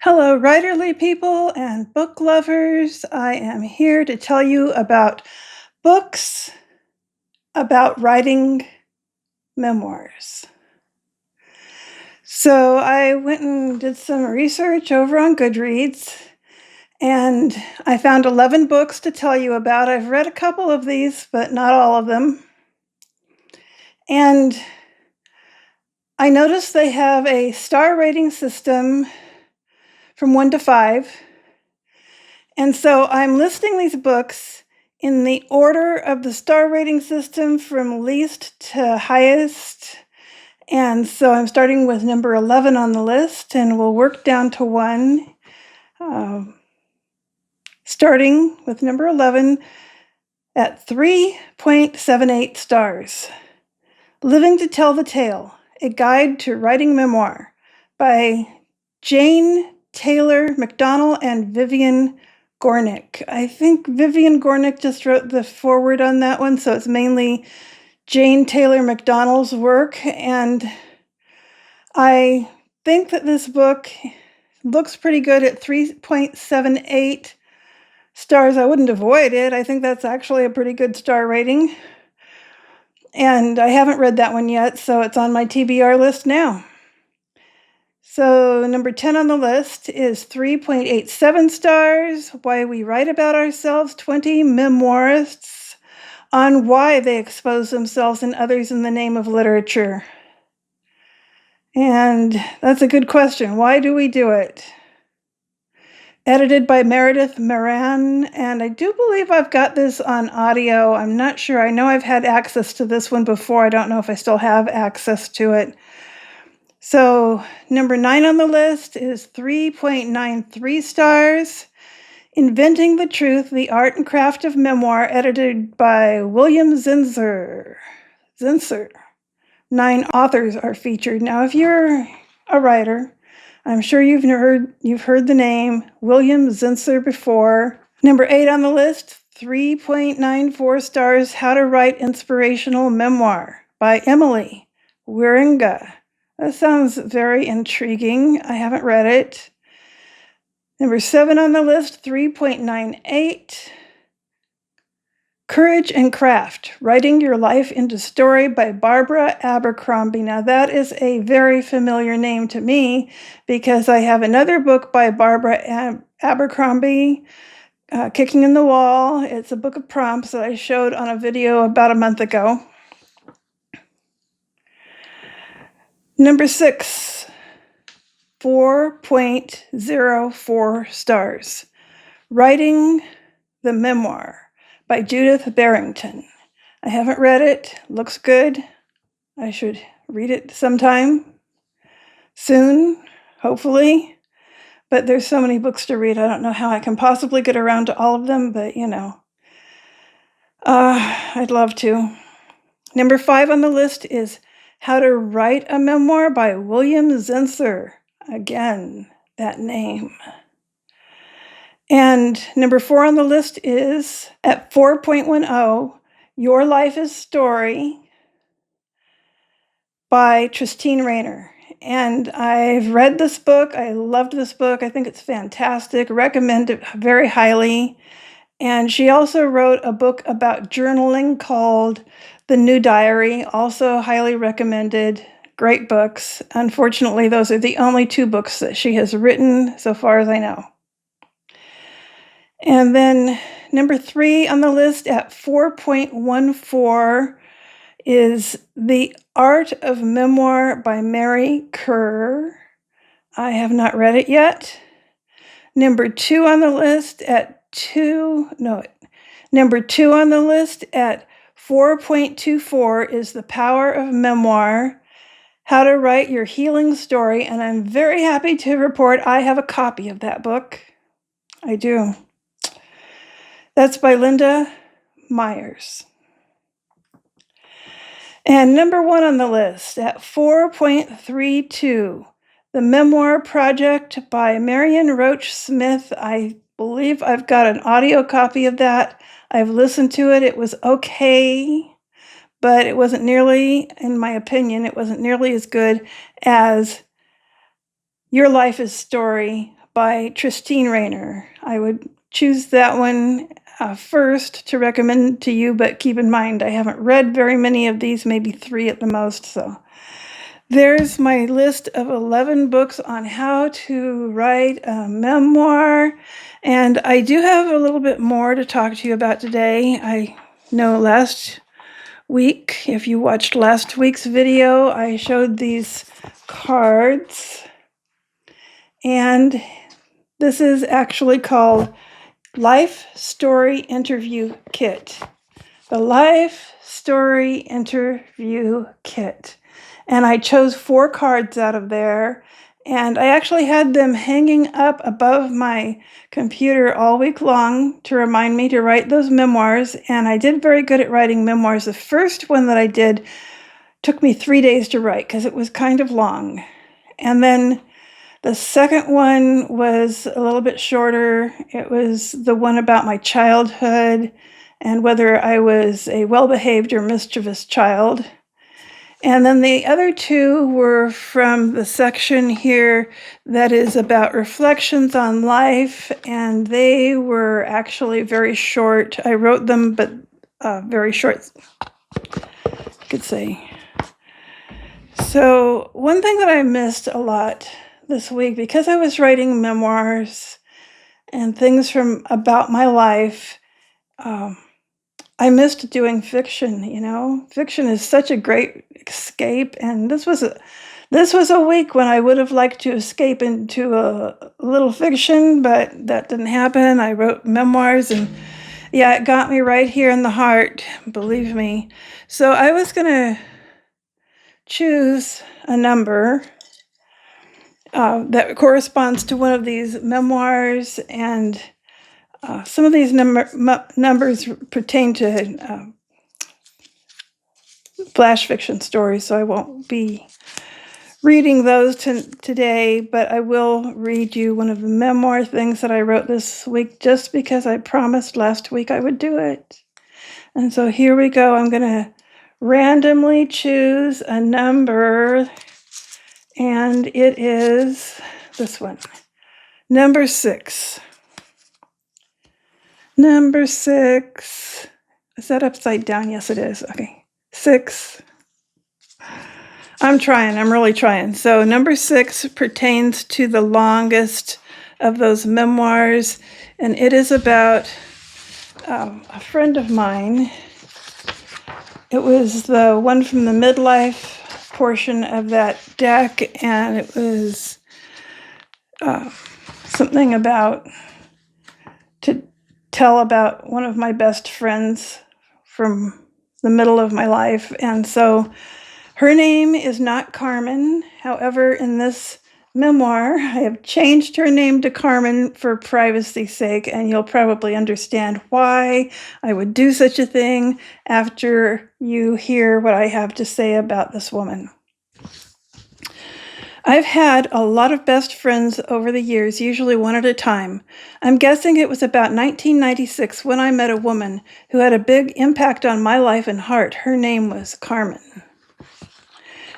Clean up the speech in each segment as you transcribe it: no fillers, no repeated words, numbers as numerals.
Hello, writerly people and book lovers. I am here to tell you about books about writing memoirs. So, I went and did some research over on Goodreads, and I found 11 books to tell you about. I've read a couple of these, but not all of them. And I noticed they have a star rating system from 1 to 5. And so I'm listing these books in the order of the star rating system from least to highest. And so I'm starting with number 11 on the list, and we'll work down to 1. Starting with number 11 at 3.78 stars. Living to Tell the Tale, A Guide to Writing Memoir by Jane Taylor McDonnell and Vivian Gornick. I think Vivian Gornick just wrote the foreword on that one, so it's mainly Jane Taylor McDonnell's work. And I think that this book looks pretty good at 3.78 stars. I wouldn't avoid it. I think that's actually a pretty good star rating. And I haven't read that one yet, so it's on my TBR list now. So number 10 on the list is 3.87 stars, Why We Write About Ourselves, 20 Memoirists on Why They Expose Themselves and Others in the Name of Literature. And that's a good question. Why do we do it? Edited by Meredith, Maran, and I do believe I've got this on audio. I'm not sure. I know I've had access to this one before. I don't know if I still have access to it. So number 9 on the list is 3.93 stars, Inventing the Truth, The Art and Craft of Memoir, edited by William Zinsser. 9 authors are featured. Now, if you're a writer, I'm sure you've heard the name William Zinsser before. Number 8 on the list, 3.94 stars, How to Write Inspirational Memoir by Emily Wierenga. That sounds very intriguing. I haven't read it. Number 7 on the list, 3.98. Courage and Craft, Writing Your Life into Story by Barbara Abercrombie. Now that is a very familiar name to me because I have another book by Barbara Abercrombie, Kicking in the Wall. It's a book of prompts that I showed on a video about a month ago. Number 6, 4.04 stars, Writing the Memoir by Judith Barrington. I haven't read it. Looks good. I should read it sometime soon, hopefully. But there's so many books to read. I don't know how I can possibly get around to all of them, but I'd love to. Number 5 on the list is How to Write a Memoir by William Zinsser. Again, that name. And number 4 on the list is, at 4.10, Your Life is Story by Tristine Rainer. And I've read this book. I loved this book. I think it's fantastic. Recommend it very highly. And she also wrote a book about journaling called The New Diary, also highly recommended. Great books. Unfortunately, those are the only 2 books that she has written so far as I know. And then number 3 on the list at 4.14 is The Art of Memoir by Mary Kerr. I have not read it yet. Number 2 on the list at 4.24 is The Power of Memoir, How to Write Your Healing Story. And I'm very happy to report I have a copy of that book. I do. That's by Linda Myers. And number 1 on the list at 4.32, The Memoir Project by Marion Roach Smith. I believe I've got an audio copy of that. I've listened to it. It was okay, but it wasn't nearly, in my opinion, it wasn't nearly as good as Your Life is Story by Tristine Rainer. I would choose that one first to recommend to you, but keep in mind I haven't read very many of these, maybe 3 at the most. So there's my list of 11 books on how to write a memoir. And I do have a little bit more to talk to you about today. I know last week, if you watched last week's video, I showed these cards. And this is actually called Life Story Interview Kit. The Life Story Interview Kit. And I chose 4 cards out of there. And I actually had them hanging up above my computer all week long to remind me to write those memoirs. And I did very good at writing memoirs. The first one that I did took me 3 days to write because it was kind of long. And then the second one was a little bit shorter. It was the one about my childhood and whether I was a well-behaved or mischievous child. And then the other 2 were from the section here that is about reflections on life, and they were actually very short. I wrote them, but very short, you could say. So one thing that I missed a lot this week, because I was writing memoirs and things from about my life, I missed doing fiction. Fiction is such a great escape, and this was a week when I would have liked to escape into a little fiction, but that didn't happen. I wrote memoirs, and yeah, it got me right here in the heart, believe me. So I was going to choose a number that corresponds to one of these memoirs, and some of these numbers pertain to flash fiction stories, so I won't be reading those today, but I will read you one of the memoir things that I wrote this week just because I promised last week I would do it. And so here we go. I'm going to randomly choose a number, and it is this one, number 6. Number 6. Is that upside down? Yes, it is. Okay. 6. I'm really trying. So number 6 pertains to the longest of those memoirs, and it is about a friend of mine. It was the one from the midlife portion of that deck, and it was something about to tell about one of my best friends from the middle of my life. And so her name is not Carmen. However, in this memoir, I have changed her name to Carmen for privacy's sake, and you'll probably understand why I would do such a thing after you hear what I have to say about this woman. I've had a lot of best friends over the years, usually one at a time. I'm guessing it was about 1996 when I met a woman who had a big impact on my life and heart. Her name was Carmen.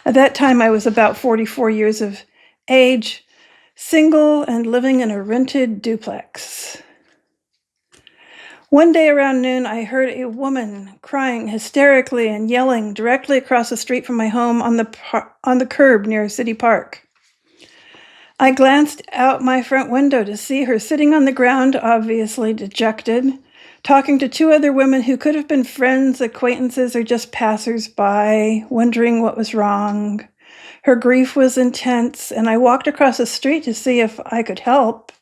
At that time, I was about 44 years of age, single, and living in a rented duplex. One day around noon, I heard a woman crying hysterically and yelling directly across the street from my home on the curb near City Park. I glanced out my front window to see her sitting on the ground, obviously dejected, talking to 2 other women who could have been friends, acquaintances, or just passers-by, wondering what was wrong. Her grief was intense, and I walked across the street to see if I could help.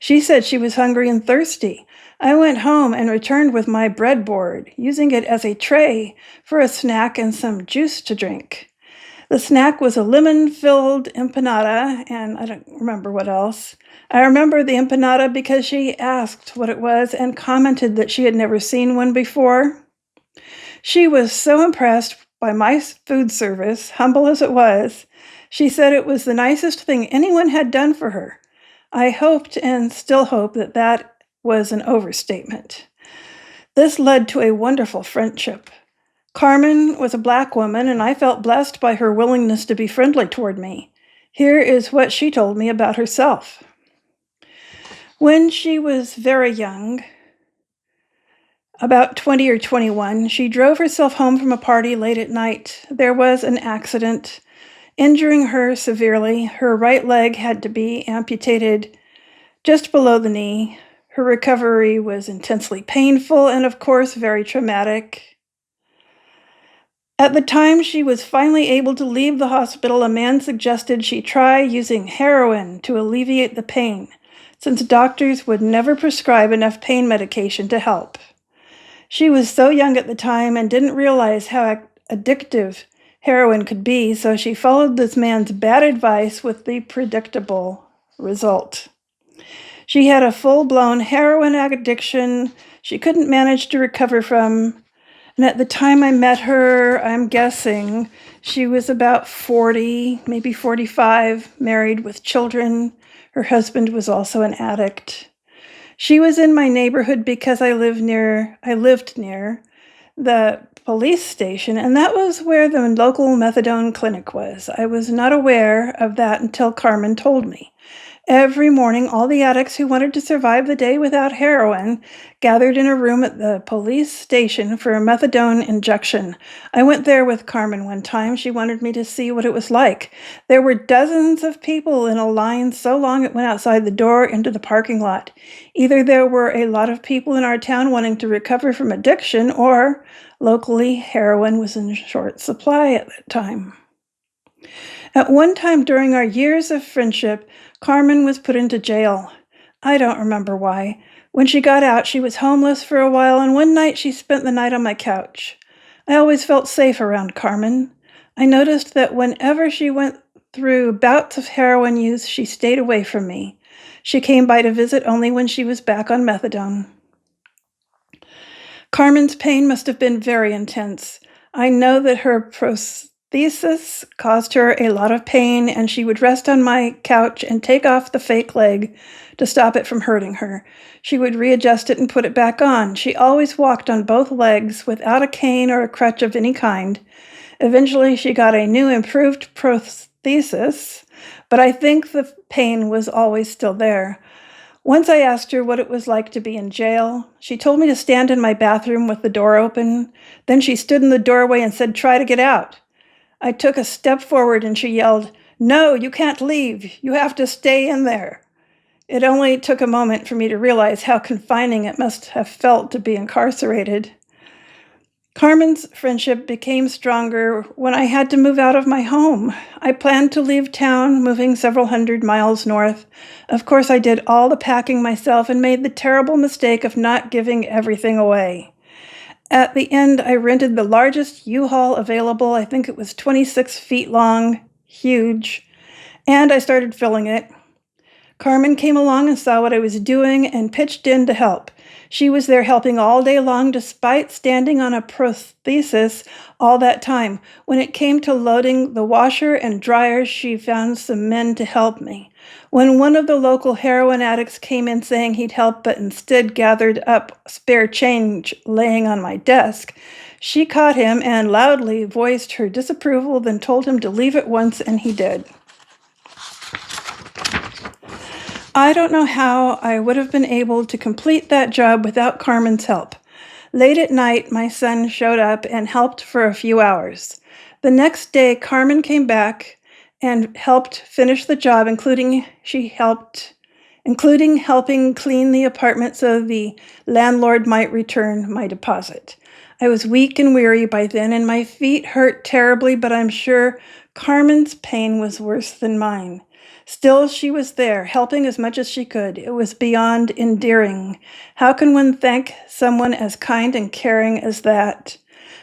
She said she was hungry and thirsty. I went home and returned with my breadboard, using it as a tray for a snack and some juice to drink. The snack was a lemon-filled empanada, and I don't remember what else. I remember the empanada because she asked what it was and commented that she had never seen one before. She was so impressed by my food service, humble as it was. She said it was the nicest thing anyone had done for her. I hoped and still hope that that was an overstatement. This led to a wonderful friendship. Carmen was a Black woman, and I felt blessed by her willingness to be friendly toward me. Here is what she told me about herself. When she was very young, about 20 or 21, she drove herself home from a party late at night. There was an accident, injuring her severely. Her right leg had to be amputated just below the knee. Her recovery was intensely painful and, of course, very traumatic. At the time she was finally able to leave the hospital, a man suggested she try using heroin to alleviate the pain, since doctors would never prescribe enough pain medication to help. She was so young at the time and didn't realize how addictive heroin could be, so she followed this man's bad advice with the predictable result. She had a full-blown heroin addiction she couldn't manage to recover from, and at the time I met her, I'm guessing, she was about 40, maybe 45, married with children. Her husband was also an addict. She was in my neighborhood because I lived near the police station, and that was where the local methadone clinic was. I was not aware of that until Carmen told me. Every morning, all the addicts who wanted to survive the day without heroin gathered in a room at the police station for a methadone injection. I went there with Carmen one time. She wanted me to see what it was like. There were dozens of people in a line so long it went outside the door into the parking lot. Either there were a lot of people in our town wanting to recover from addiction, or locally, heroin was in short supply at that time. At one time during our years of friendship, Carmen was put into jail. I don't remember why. When she got out, she was homeless for a while, and one night she spent the night on my couch. I always felt safe around Carmen. I noticed that whenever she went through bouts of heroin use, she stayed away from me. She came by to visit only when she was back on methadone. Carmen's pain must have been very intense. I know that her prosthesis caused her a lot of pain, and she would rest on my couch and take off the fake leg to stop it from hurting her. She would readjust it and put it back on. She always walked on both legs without a cane or a crutch of any kind. Eventually, she got a new improved prosthesis, but I think the pain was always still there. Once I asked her what it was like to be in jail. She told me to stand in my bathroom with the door open. Then she stood in the doorway and said, "Try to get out." I took a step forward and she yelled, "No, you can't leave. You have to stay in there." It only took a moment for me to realize how confining it must have felt to be incarcerated. Carmen's friendship became stronger when I had to move out of my home. I planned to leave town, moving several hundred miles north. Of course, I did all the packing myself and made the terrible mistake of not giving everything away. At the end, I rented the largest U-Haul available. I think it was 26 feet long, huge, and I started filling it. Carmen came along and saw what I was doing and pitched in to help. She was there helping all day long despite standing on a prosthesis all that time. When it came to loading the washer and dryer, she found some men to help me. When one of the local heroin addicts came in saying he'd help but instead gathered up spare change laying on my desk, she caught him and loudly voiced her disapproval, then told him to leave at once, and he did. I don't know how I would have been able to complete that job without Carmen's help. Late at night, my son showed up and helped for a few hours. The next day, Carmen came back and helped finish the job, including helping clean the apartment so the landlord might return my deposit. I was weak and weary by then, and my feet hurt terribly, but I'm sure Carmen's pain was worse than mine. Still, she was there, helping as much as she could. It was beyond endearing. How can one thank someone as kind and caring as that?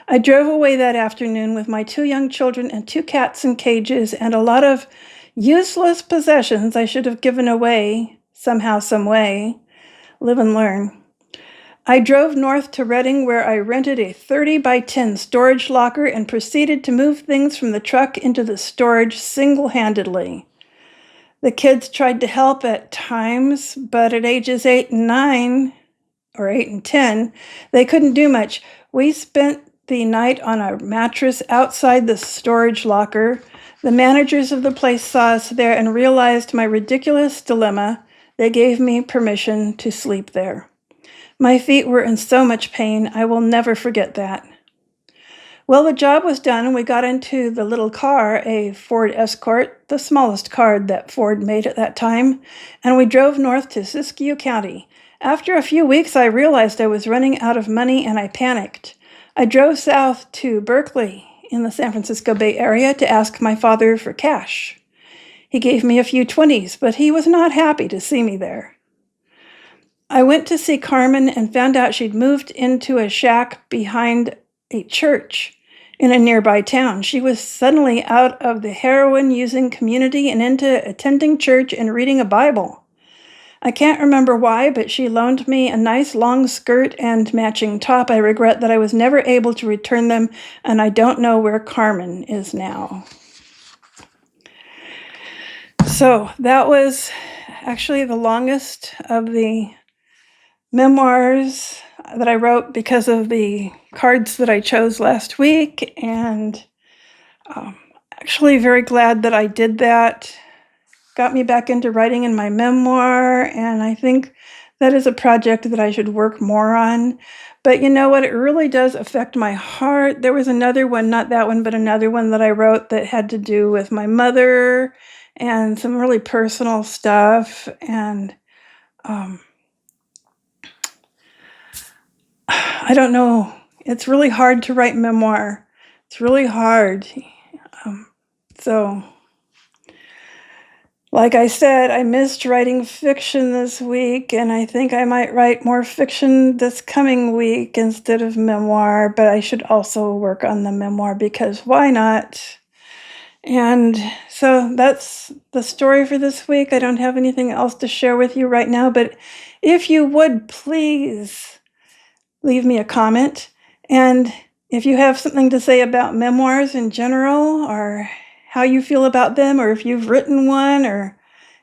I drove away that afternoon with my 2 young children and 2 cats in cages and a lot of useless possessions I should have given away somehow, some way. Live and learn. I drove north to Reading, where I rented a 30 by 10 storage locker and proceeded to move things from the truck into the storage single-handedly. The kids tried to help at times, but at ages 8 and 9, or 8 and 10, they couldn't do much. We spent the night on a mattress outside the storage locker. The managers of the place saw us there and realized my ridiculous dilemma. They gave me permission to sleep there. My feet were in so much pain, I will never forget that. Well, the job was done, and we got into the little car, a Ford Escort, the smallest car that Ford made at that time, and we drove north to Siskiyou County. After a few weeks, I realized I was running out of money, and I panicked. I drove south to Berkeley in the San Francisco Bay Area to ask my father for cash. He gave me a few 20s, but he was not happy to see me there. I went to see Carmen and found out she'd moved into a shack behind a church in a nearby town. She was suddenly out of the heroin-using community and into attending church and reading a Bible. I can't remember why, but she loaned me a nice long skirt and matching top. I regret that I was never able to return them, and I don't know where Carmen is now. So that was actually the longest of the memoirs that I wrote because of the cards that I chose last week, and actually very glad that I did that. Got me back into writing in my memoir, and I think that is a project that I should work more on. But you know what? It really does affect my heart. There was another one, not that one, but another one that I wrote that had to do with my mother and some really personal stuff. And I don't know. It's really hard to write memoir. It's really hard. So, like I said, I missed writing fiction this week, and I think I might write more fiction this coming week instead of memoir, but I should also work on the memoir because why not? And so that's the story for this week. I don't have anything else to share with you right now, but if you would please leave me a comment. And if you have something to say about memoirs in general, or how you feel about them, or if you've written one or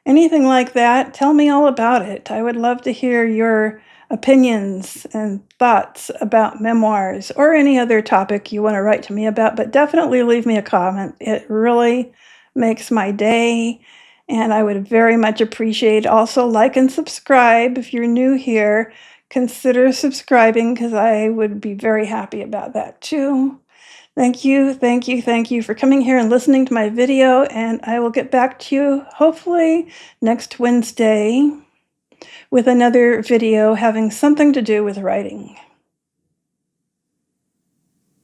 anything like that, tell me all about it. I would love to hear your opinions and thoughts about memoirs or any other topic you want to write to me about, but definitely leave me a comment. It really makes my day, and I would very much appreciate also like and subscribe if you're new here. Consider subscribing because I would be very happy about that too. Thank you for coming here and listening to my video, and I will get back to you hopefully next Wednesday with another video having something to do with writing.